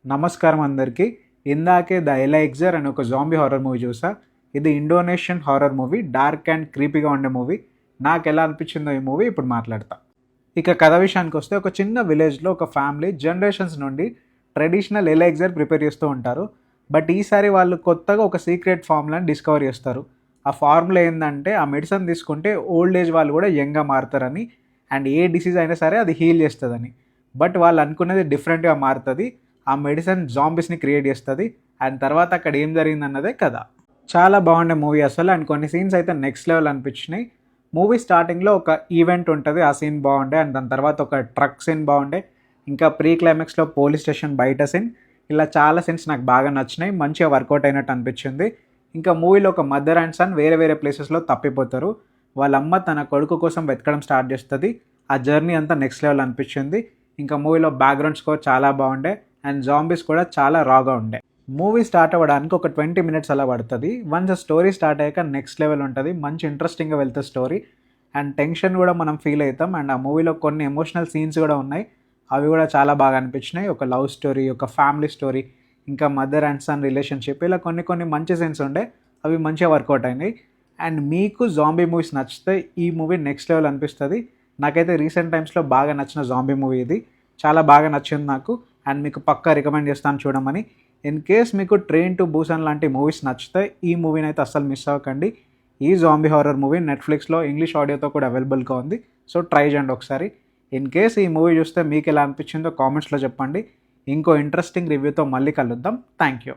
నమస్కారం అందరికీ. ఇందాకే ద ఎలైక్జర్ అని ఒక జాంబీ హారర్ మూవీ చూసా. ఇది Indonesian horror movie, dark and క్రీపీగా ఉండే మూవీ. నాకు ఎలా అనిపించిందో ఈ మూవీ ఇప్పుడు మాట్లాడతా. ఇక కథ విషయానికి వస్తే, ఒక చిన్న విలేజ్లో ఒక ఫ్యామిలీ జనరేషన్స్ నుండి ట్రెడిషనల్ ఎలైక్జర్ ప్రిపేర్ చేస్తూ ఉంటారు. బట్ ఈసారి వాళ్ళు కొత్తగా ఒక సీక్రెట్ ఫార్ములాని డిస్కవర్ చేస్తారు. ఆ ఫార్ములా ఏంటంటే, ఆ మెడిసిన్ తీసుకుంటే ఓల్డ్ ఏజ్ వాళ్ళు కూడా యంగ్గా మారుతారని, అండ్ ఏ డిసీజ్ అయినా సరే అది హీల్ చేస్తుందని. బట్ వాళ్ళు అనుకునేది డిఫరెంట్గా మారుతుంది. ఆ మెడిసిన్ జాంబీస్ని క్రియేట్ చేస్తుంది. అండ్ తర్వాత అక్కడ ఏం జరిగిందన్నదే కదా. చాలా బాగుండే మూవీ అసలు. అండ్ కొన్ని సీన్స్ అయితే నెక్స్ట్ లెవెల్ అనిపించినాయి. మూవీ స్టార్టింగ్లో ఒక ఈవెంట్ ఉంటుంది, ఆ సీన్ బాగుండే. అండ్ దాని తర్వాత ఒక ట్రక్ సీన్ బాగుండే. ఇంకా ప్రీ క్లైమాక్స్లో పోలీస్ స్టేషన్ బయట సీన్, ఇలా చాలా సీన్స్ నాకు బాగా నచ్చినాయి. మంచిగా వర్కౌట్ అయినట్టు అనిపించింది. ఇంకా మూవీలో ఒక మదర్ అండ్ సన్ వేరే వేరే ప్లేసెస్లో తప్పిపోతారు. వాళ్ళ అమ్మ తన కొడుకు కోసం వెతకడం స్టార్ట్ చేస్తుంది. ఆ జర్నీ అంతా నెక్స్ట్ లెవెల్ అనిపించింది. ఇంకా మూవీలో బ్యాక్గ్రౌండ్ స్కోర్ చాలా బాగుండే. అండ్ జాంబీస్ కూడా చాలా రాగా ఉండే. మూవీ స్టార్ట్ అవ్వడానికి ఒక 20 minutes అలా పడుతుంది. వన్స్ స్టోరీ స్టార్ట్ అయ్యాక నెక్స్ట్ లెవెల్ ఉంటుంది. మంచి ఇంట్రెస్టింగ్గా వెళ్తుంది స్టోరీ. అండ్ టెన్షన్ కూడా మనం ఫీల్ అవుతాం. అండ్ ఆ మూవీలో కొన్ని ఎమోషనల్ సీన్స్ కూడా ఉన్నాయి, అవి కూడా చాలా బాగా అనిపించినాయి. ఒక లవ్ స్టోరీ, ఒక ఫ్యామిలీ స్టోరీ, ఇంకా మదర్ అండ్ సన్ రిలేషన్షిప్, ఇలా కొన్ని మంచి సీన్స్ ఉండే, అవి మంచిగా వర్కౌట్ అయినాయి. అండ్ మీకు జాంబీ మూవీస్ నచ్చితే ఈ మూవీ నెక్స్ట్ లెవెల్ అనిపిస్తుంది. నాకైతే రీసెంట్ టైమ్స్లో బాగా నచ్చిన జాంబీ మూవీ ఇది. చాలా బాగా నచ్చింది నాకు. అండ్ మీకు పక్కా రికమెండ్ చేస్తాను చూడమని. ఇన్ కేస్ మీకు ట్రైన్ టు బూసన్ లాంటి మూవీస్ నచ్చితే ఈ మూవీని అయితే అస్సలు మిస్ అవ్వకండి. ఈ జాంబీ హారర్ మూవీ నెట్ఫ్లిక్స్లో ఇంగ్లీష్ ఆడియోతో కూడా అవైలబుల్గా ఉంది. సో ట్రై చేయండి ఒకసారి. ఇన్ కేస్ ఈ మూవీ చూస్తే మీకు ఎలా అనిపించిందో కామెంట్స్లో చెప్పండి. ఇంకో ఇంట్రెస్టింగ్ రివ్యూతో మళ్ళీ కలుద్దాం. Thank you.